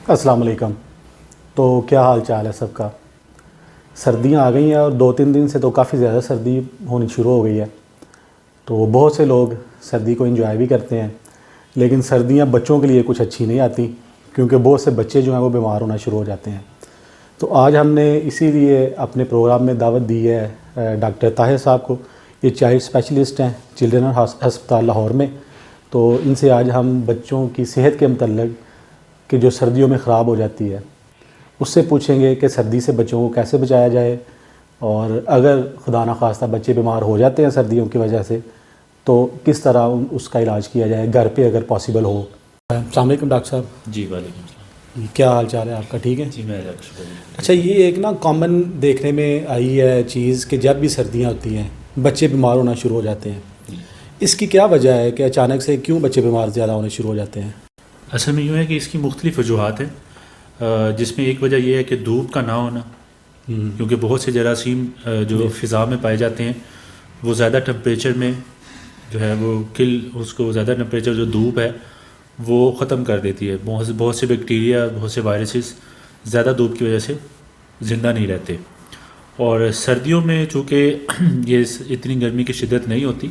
السلام علیکم۔ تو کیا حال چال ہے سب کا؟ سردیاں آ گئی ہیں اور 2-3 دن سے تو کافی زیادہ سردی ہونی شروع ہو گئی ہے۔ تو بہت سے لوگ سردی کو انجوائے بھی کرتے ہیں، لیکن سردیاں بچوں کے لیے کچھ اچھی نہیں آتی، کیونکہ بہت سے بچے جو ہیں وہ بیمار ہونا شروع ہو جاتے ہیں۔ تو آج ہم نے اسی لیے اپنے پروگرام میں دعوت دی ہے ڈاکٹر طاہر صاحب کو۔ یہ چائلڈ اسپیشلسٹ ہیں چلڈرن ہسپتال لاہور میں۔ تو ان سے آج ہم بچوں کی صحت کے متعلق کہ جو سردیوں میں خراب ہو جاتی ہے اس سے پوچھیں گے کہ سردی سے بچوں کو کیسے بچایا جائے، اور اگر خدا نخواستہ بچے بیمار ہو جاتے ہیں سردیوں کی وجہ سے تو کس طرح اس کا علاج کیا جائے گھر پہ اگر پاسبل ہو۔ السلام علیکم ڈاکٹر صاحب۔ جی وعلیکم السلام۔ کیا حال چال ہے آپ کا؟ ٹھیک ہے جی میں شکریہ۔ اچھا، یہ ایک کامن دیکھنے میں آئی ہے چیز کہ جب بھی سردیاں ہوتی ہیں بچے بیمار ہونا شروع ہو جاتے ہیں۔ اس کی کیا وجہ ہے کہ اچانک سے کیوں بچے بیمار زیادہ ہونے شروع ہو جاتے ہیں؟ اصل میں یوں ہے کہ اس کی مختلف وجوہات ہیں، جس میں ایک وجہ یہ ہے کہ دھوپ کا نہ ہونا، کیونکہ بہت سے جراثیم جو فضا میں پائے جاتے ہیں وہ زیادہ ٹمپریچر میں جو ہے وہ اس کو زیادہ ٹمپریچر جو دھوپ ہے وہ ختم کر دیتی ہے۔ بہت سے بیکٹیریا، بہت سے وائرسز زیادہ دھوپ کی وجہ سے زندہ نہیں رہتے۔ اور سردیوں میں چونکہ یہ اتنی گرمی کی شدت نہیں ہوتی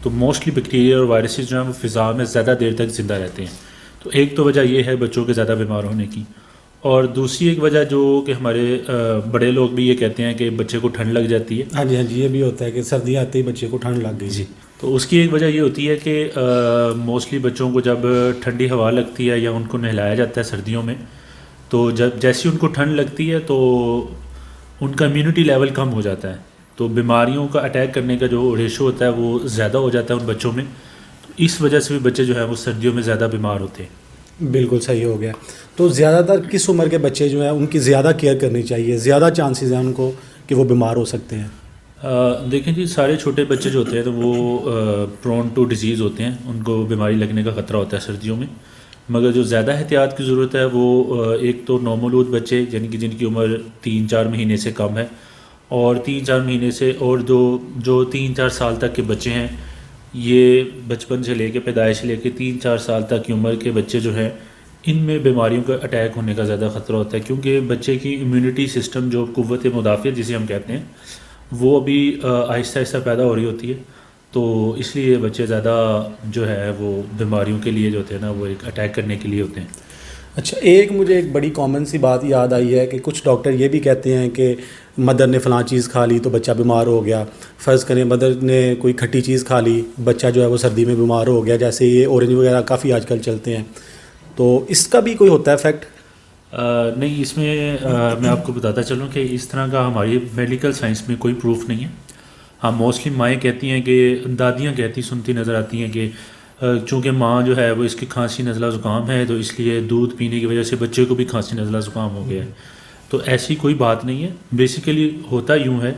تو موسٹلی بیکٹیریا اور وائرسز جو ہیں وہ فضا میں زیادہ دیر تک زندہ رہتے ہیں۔ تو ایک تو وجہ یہ ہے بچوں کے زیادہ بیمار ہونے کی، اور دوسری ایک وجہ جو کہ ہمارے بڑے لوگ بھی یہ کہتے ہیں کہ بچے کو ٹھنڈ لگ جاتی ہے۔ ہاں جی یہ بھی ہوتا ہے کہ سردیاں آتے ہی بچے کو ٹھنڈ لگ گئی۔ جی، تو اس کی ایک وجہ یہ ہوتی ہے کہ موسٹلی بچوں کو جب ٹھنڈی ہوا لگتی ہے یا ان کو نہلایا جاتا ہے سردیوں میں، تو جب جیسی ان کو ٹھنڈ لگتی ہے تو ان کا امیونٹی لیول کم ہو جاتا ہے، تو بیماریوں کا اٹیک کرنے کا جو ریشو ہوتا ہے وہ زیادہ ہو جاتا ہے ان بچوں میں۔ اس وجہ سے بھی بچے جو ہیں وہ سردیوں میں زیادہ بیمار ہوتے ہیں۔ بالکل صحیح ہو گیا۔ تو زیادہ تر کس عمر کے بچے جو ہیں ان کی زیادہ کیئر کرنی چاہیے، زیادہ چانسز ہیں ان کو کہ وہ بیمار ہو سکتے ہیں؟ دیکھیں جی، سارے چھوٹے بچے جو ہوتے ہیں تو وہ پرون ٹو ڈیزیز ہوتے ہیں، ان کو بیماری لگنے کا خطرہ ہوتا ہے سردیوں میں، مگر جو زیادہ احتیاط کی ضرورت ہے وہ ایک تو نومولود بچے یعنی کہ جن کی عمر 3-4 مہینے سے کم ہے، اور 3-4 مہینے سے، اور جو 3-4 سال تک کے بچے ہیں، یہ بچپن سے لے کے پیدائش سے لے کے 3-4 سال تک کی عمر کے بچے جو ہیں ان میں بیماریوں کا اٹیک ہونے کا زیادہ خطرہ ہوتا ہے، کیونکہ بچے کی امیونٹی سسٹم جو قوت مدافعت جسے ہم کہتے ہیں وہ ابھی آہستہ آہستہ پیدا ہو رہی ہوتی ہے، تو اس لیے بچے زیادہ جو ہے وہ بیماریوں کے لیے جو ہوتے ہیں نا وہ ایک اٹیک کرنے کے لیے ہوتے ہیں۔ اچھا، مجھے ایک بڑی کامن سی بات یاد آئی ہے کہ کچھ ڈاکٹر یہ بھی کہتے ہیں کہ مدر نے فلاں چیز کھا لی تو بچہ بیمار ہو گیا۔ فرض کریں مدر نے کوئی کھٹی چیز کھا لی، بچہ جو ہے وہ سردی میں بیمار ہو گیا، جیسے یہ اورنج وغیرہ کافی آج کل چلتے ہیں، تو اس کا بھی کوئی ہوتا ہے افیکٹ؟ نہیں، اس میں میں آپ کو بتاتا چلوں کہ اس طرح کا ہماری میڈیکل سائنس میں کوئی پروف نہیں ہے۔ ہاں موسٹلی مائیں کہتی ہیں کہ دادیاں کہتی سنتی نظر آتی ہیں کہ چونکہ ماں جو ہے وہ اس کی کھانسی نزلہ زکام ہے تو اس لیے دودھ پینے کی وجہ سے بچے کو بھی کھانسی نزلہ زکام ہو گیا ہے، تو ایسی کوئی بات نہیں ہے۔ بیسیکلی ہوتا یوں ہے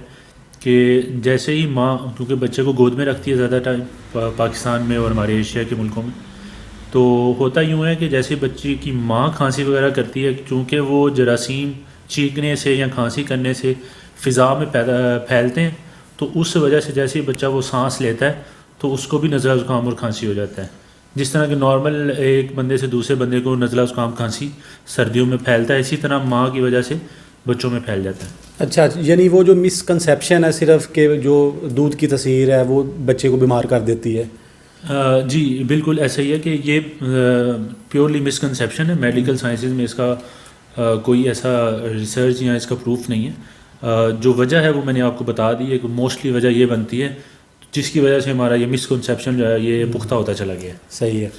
کہ جیسے ہی ماں، کیونکہ بچے کو گود میں رکھتی ہے زیادہ ٹائم پاکستان میں اور ہمارے ایشیا کے ملکوں میں، تو ہوتا یوں ہے کہ جیسے بچے کی ماں کھانسی وغیرہ کرتی ہے، چونکہ وہ جراثیم چینکنے سے یا کھانسی کرنے سے فضا میں پھیلتے ہیں، تو اس وجہ سے جیسے ہی بچہ وہ سانس لیتا ہے تو اس کو بھی نزلہ زکام اور کھانسی ہو جاتا ہے۔ جس طرح کہ نارمل ایک بندے سے دوسرے بندے کو نزلہ زکام کھانسی سردیوں میں پھیلتا ہے، اسی طرح ماں کی وجہ سے بچوں میں پھیل جاتا ہے۔ اچھا، یعنی وہ جو مسکنسیپشن ہے صرف کہ جو دودھ کی تاثیر ہے وہ بچے کو بیمار کر دیتی ہے؟ جی بالکل ایسا ہی ہے کہ یہ پیورلی مسکنسیپشن ہے۔ میڈیکل سائنسز میں اس کا کوئی ایسا ریسرچ یا اس کا پروف نہیں ہے۔ جو وجہ ہے وہ میں نے آپ کو بتا دی ہے کہ موسٹلی وجہ یہ بنتی ہے جس کی وجہ سے ہمارا یہ مسکنسیپشن جو ہے یہ پختہ ہوتا چلا گیا ہے۔ صحیح ہے۔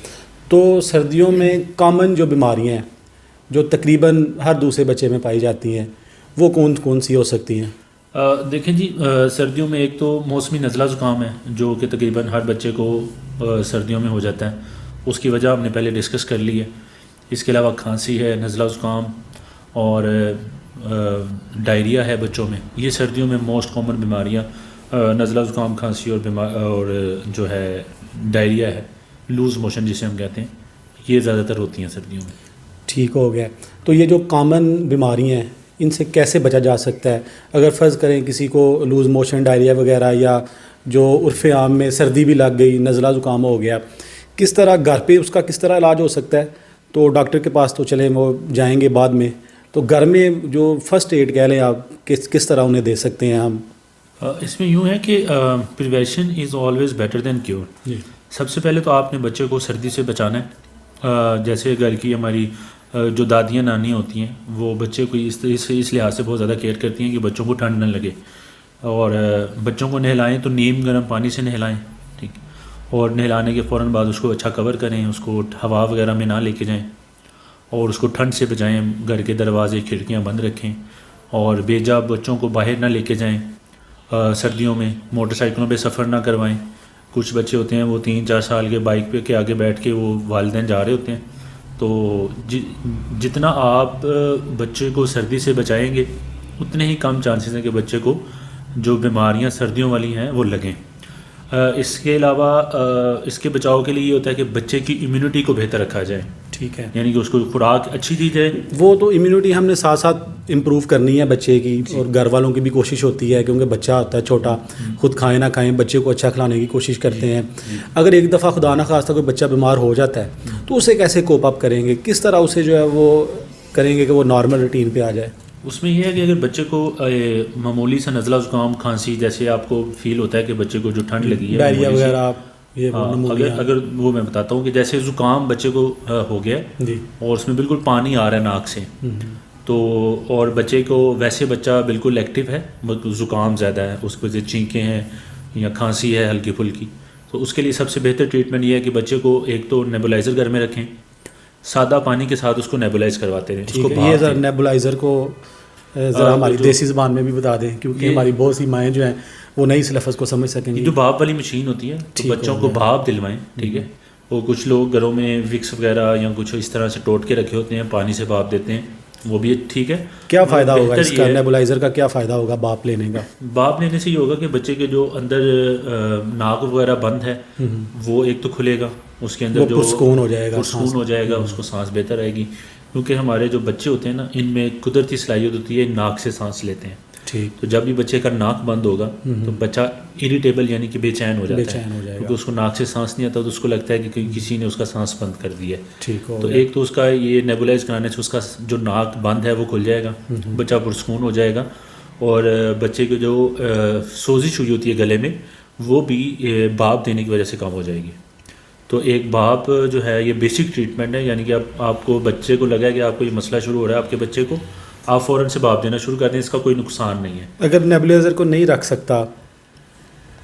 تو سردیوں میں کامن جو بیماریاں ہیں جو تقریباً ہر دوسرے بچے میں پائی جاتی ہیں وہ کون سی ہو سکتی ہیں؟ دیکھیں جی، سردیوں میں ایک تو موسمی نزلہ زکام ہے جو کہ تقریباً ہر بچے کو سردیوں میں ہو جاتا ہے، اس کی وجہ ہم نے پہلے ڈسکس کر لی ہے۔ اس کے علاوہ کھانسی ہے، نزلہ زکام اور ڈائریا ہے بچوں میں، یہ سردیوں میں موسٹ کامن بیماریاں نزلہ زکام، کھانسی اور جو ہے ڈائریا ہے، لوز موشن جسے ہم کہتے ہیں، یہ زیادہ تر ہوتی ہیں سردیوں میں۔ ٹھیک ہو گیا۔ تو یہ جو کامن بیماریاں ہیں ان سے کیسے بچا جا سکتا ہے؟ اگر فرض کریں کسی کو لوز موشن، ڈائریا وغیرہ، یا جو عرف عام میں سردی بھی لگ گئی، نزلہ زکام ہو گیا، کس طرح گھر پہ اس کا کس طرح علاج ہو سکتا ہے تو ڈاکٹر کے پاس تو چلے وہ جائیں گے بعد میں, تو گھر میں جو فرسٹ ایڈ کہہ لیں آپ کس طرح انہیں دے سکتے ہیں ہم؟ اس میں یوں ہے کہ prevention is always better than cure. جی. سب سے پہلے تو آپ نے بچے کو سردی سے بچانا ہے. جیسے گھر کی ہماری جو دادیاں نانی ہوتی ہیں وہ بچے کو اس لحاظ سے بہت زیادہ کیئر کرتی ہیں کہ بچوں کو ٹھنڈ نہ لگے, اور بچوں کو نہلائیں تو نیم گرم پانی سے نہلائیں, ٹھیک, اور نہلانے کے فوراً بعد اس کو اچھا کور کریں, اس کو ہوا وغیرہ میں نہ لے کے جائیں, اور اس کو ٹھنڈ سے بچائیں. گھر کے دروازے کھڑکیاں بند رکھیں, اور بے جا بچوں کو باہر نہ لے کے جائیں. سردیوں میں موٹر سائیکلوں پہ سفر نہ کروائیں. کچھ بچے ہوتے ہیں وہ 3-4 سال کے بائک پہ کے آگے بیٹھ کے وہ والدین جا رہے ہوتے ہیں, تو جتنا آپ بچے کو سردی سے بچائیں گے اتنے ہی کم چانسز ہیں کہ بچے کو جو بیماریاں سردیوں والی ہیں وہ لگیں. اس کے علاوہ اس کے بچاؤ کے لیے یہ ہوتا ہے کہ بچے کی امیونٹی کو بہتر رکھا جائے. ٹھیک ہے, یعنی کہ اس کو خوراک اچھی دی جائے. وہ تو امیونٹی ہم نے ساتھ ساتھ امپروو کرنی ہے بچے کی, اور گھر والوں کی بھی کوشش ہوتی ہے کیونکہ بچہ ہوتا ہے چھوٹا, خود کھائیں نہ کھائیں بچے کو اچھا کھلانے کی کوشش کرتے ہیں. اگر ایک دفعہ خدا نہ خواستہ کوئی بچہ بیمار ہو جاتا ہے تو اسے کیسے کوپ اپ کریں گے, کس طرح اسے جو ہے وہ کریں گے کہ وہ نارمل روٹین پہ آ جائے؟ اس میں یہ ہے کہ اگر بچے کو معمولی سا نزلہ زکام کھانسی جیسے آپ کو فیل ہوتا ہے کہ بچے کو جو ٹھنڈ لگی ہے ڈائریا وغیرہ, اگر وہ میں بتاتا ہوں کہ جیسے زکام بچے کو ہو گیا جی, اور اس میں بالکل پانی آ رہا ہے ناک سے, تو اور بچے کو ویسے بچہ بالکل ایکٹیو ہے, زکام زیادہ ہے, اس کو چینکیں ہیں یا کھانسی ہے ہلکی پھلکی, تو اس کے لیے سب سے بہتر ٹریٹمنٹ یہ ہے کہ بچے کو ایک تو نیبولائزر گھر میں رکھیں, سادہ پانی کے ساتھ اس کو نیبولائز کرواتے رہیں. اس کو یہ ذرا نیبولائزر کو ذرا ہماری دیسی زبان میں بھی بتا دیں, کیونکہ ہماری بہت سی مائیں جو ہیں وہ نئی اس لفظ کو سمجھ سکیں گی. جو بھاپ والی مشین ہوتی ہے تو بچوں کو بھاپ دلوائیں, ٹھیک ہے. وہ کچھ لوگ گھروں میں وکس وغیرہ یا کچھ اس طرح سے ٹوٹ کے رکھے ہوتے ہیں, پانی سے بھاپ دیتے ہیں, وہ بھی ٹھیک ہے. کیا فائدہ ہوگا اس کا, نیبولائزر کا کیا فائدہ ہوگا بھاپ لینے کا؟ بھاپ لینے سے یہ ہوگا کہ بچے کے جو اندر ناک وغیرہ بند ہے وہ ایک تو کھلے گا, اس کے اندر جو پرسکون ہو جائے گا, پرسکون ہو جائے گا, اس کو سانس بہتر آئے گی. کیونکہ ہمارے جو بچے ہوتے ہیں نا ان میں قدرتی صلاحیت ہوتی ہے ناک سے سانس لیتے ہیں. ٹھیک, تو جب بھی بچے کا ناک بند ہوگا تو بچہ اریٹیبل یعنی کہ بے چین ہو جاتا ہے, کیونکہ اس کو ناک سے سانس نہیں آتا تو اس کو لگتا ہے کہ کسی نے اس کا سانس بند کر دیا ہے. ٹھیک ہو, تو ایک تو اس کا یہ نیبولائز کرانے سے اس کا جو ناک بند ہے وہ کھل جائے گا, بچہ پرسکون ہو جائے گا, اور بچے کی جو سوزش ہوئی ہوتی ہے گلے میں وہ بھی بھاپ دینے کی وجہ سے کم ہو جائے گی. تو ایک بھاپ جو ہے یہ بیسک ٹریٹمنٹ ہے, یعنی کہ اب آپ کو بچے کو لگا ہے کہ آپ کو یہ مسئلہ شروع ہو رہا ہے آپ کے بچے کو, آپ فوراً سے بھاپ دینا شروع کر دیں, اس کا کوئی نقصان نہیں ہے. اگر نیبولائزر کو نہیں رکھ سکتا,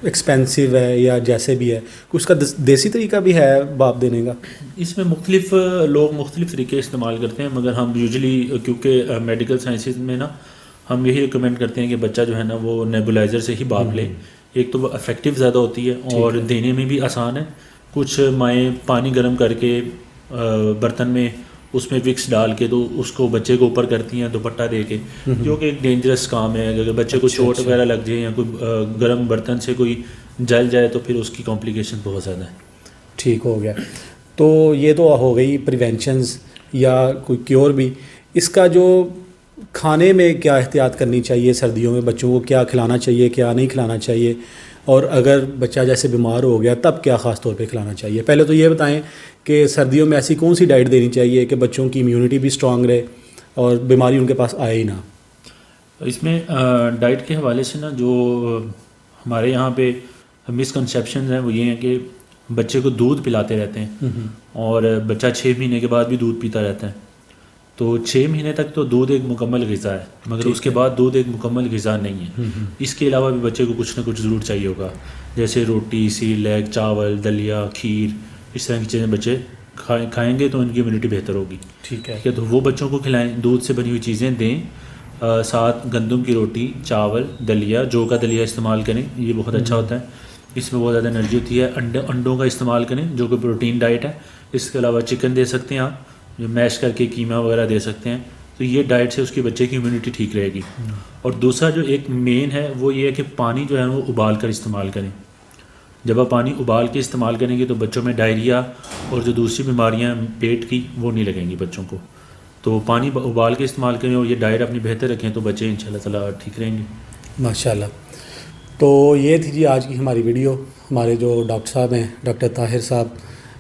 ایکسپینسو ہے یا جیسے بھی ہے, اس کا دیسی طریقہ بھی ہے بھاپ دینے کا؟ اس میں مختلف لوگ مختلف طریقے استعمال کرتے ہیں, مگر ہم یوزلی کیونکہ میڈیکل سائنسز میں نا ہم یہی ریکمینڈ کرتے ہیں کہ بچہ جو ہے نا وہ نیبولائزر سے ہی بھاپ لے. ایک تو وہ افیکٹو زیادہ ہوتی ہے اور دینے میں بھی آسان ہے. کچھ مائیں پانی گرم کر کے برتن میں اس میں وکس ڈال کے تو اس کو بچے کو اوپر کرتی ہیں دوپٹہ دے کے, جو کہ ایک ڈینجرس کام ہے. اگر بچے کو چوٹ وغیرہ لگ جائے یا کوئی گرم برتن سے کوئی جل جائے تو پھر اس کی کمپلیکیشن بہت زیادہ ہے. ٹھیک ہو گیا. تو یہ تو ہو گئی پریونشنز یا کوئی کیور بھی. اس کا جو کھانے میں کیا احتیاط کرنی چاہیے سردیوں میں, بچوں کو کیا کھلانا چاہیے کیا نہیں کھلانا چاہیے, اور اگر بچہ جیسے بیمار ہو گیا تب کیا خاص طور پہ کھلانا چاہیے؟ پہلے تو یہ بتائیں کہ سردیوں میں ایسی کون سی ڈائٹ دینی چاہیے کہ بچوں کی امیونٹی بھی اسٹرانگ رہے اور بیماری ان کے پاس آئے ہی نہ؟ اس میں ڈائٹ کے حوالے سے نا جو ہمارے یہاں پہ مسکنسیپشنز ہیں وہ یہ ہیں کہ بچے کو دودھ پلاتے رہتے ہیں اور بچہ 6 مہینے کے بعد بھی دودھ پیتا رہتا ہے. تو 6 مہینے تک تو دودھ ایک مکمل غذا ہے, مگر اس کے بعد دودھ ایک مکمل غذا نہیں ہے. اس کے علاوہ بھی بچے کو کچھ نہ کچھ ضرور چاہیے ہوگا, جیسے روٹی, سیریلیک, چاول, دلیا, کھیر, اس طرح کی چیزیں بچے کھائیں گے تو ان کی امیونٹی بہتر ہوگی. ٹھیک ہے, تو وہ بچوں کو کھلائیں, دودھ سے بنی ہوئی چیزیں دیں, ساتھ گندم کی روٹی, چاول, دلیا, جو کا دلیا استعمال کریں, یہ بہت اچھا ہوتا ہے, اس میں بہت زیادہ انرجی ہوتی ہے. انڈوں کا استعمال کریں جو کہ پروٹین ڈائٹ ہے. اس کے علاوہ چکن دے سکتے ہیں آپ, جو میش کر کے قیمہ وغیرہ دے سکتے ہیں. تو یہ ڈائٹ سے اس کے بچے کی امیونٹی ٹھیک رہے گی. اور دوسرا جو ایک مین ہے وہ یہ ہے کہ پانی جو ہے وہ ابال کر استعمال کریں. جب آپ پانی ابال کے استعمال کریں گے تو بچوں میں ڈائریا اور جو دوسری بیماریاں پیٹ کی وہ نہیں لگیں گی بچوں کو. تو پانی ابال کے استعمال کریں اور یہ ڈائٹ اپنی بہتر رکھیں تو بچے انشاءاللہ تعالیٰ ٹھیک رہیں گے. ماشاءاللہ. تو یہ تھی جی آج کی ہماری ویڈیو. ہمارے جو ڈاکٹر صاحب ہیں, ڈاکٹر طاہر صاحب,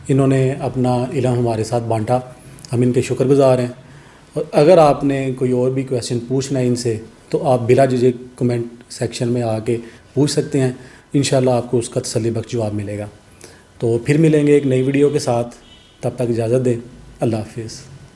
انہوں نے اپنا علم ہمارے ساتھ بانٹا. ہم ان کے شکر گزار ہیں. اور اگر آپ نے کوئی اور بھی کویشچن پوچھنا ہے ان سے تو آپ بلا جھجک کمنٹ سیکشن میں آ کے پوچھ سکتے ہیں. انشاءاللہ آپ کو اس کا تسلی بخش جواب ملے گا. تو پھر ملیں گے ایک نئی ویڈیو کے ساتھ. تب تک اجازت دیں. اللہ حافظ.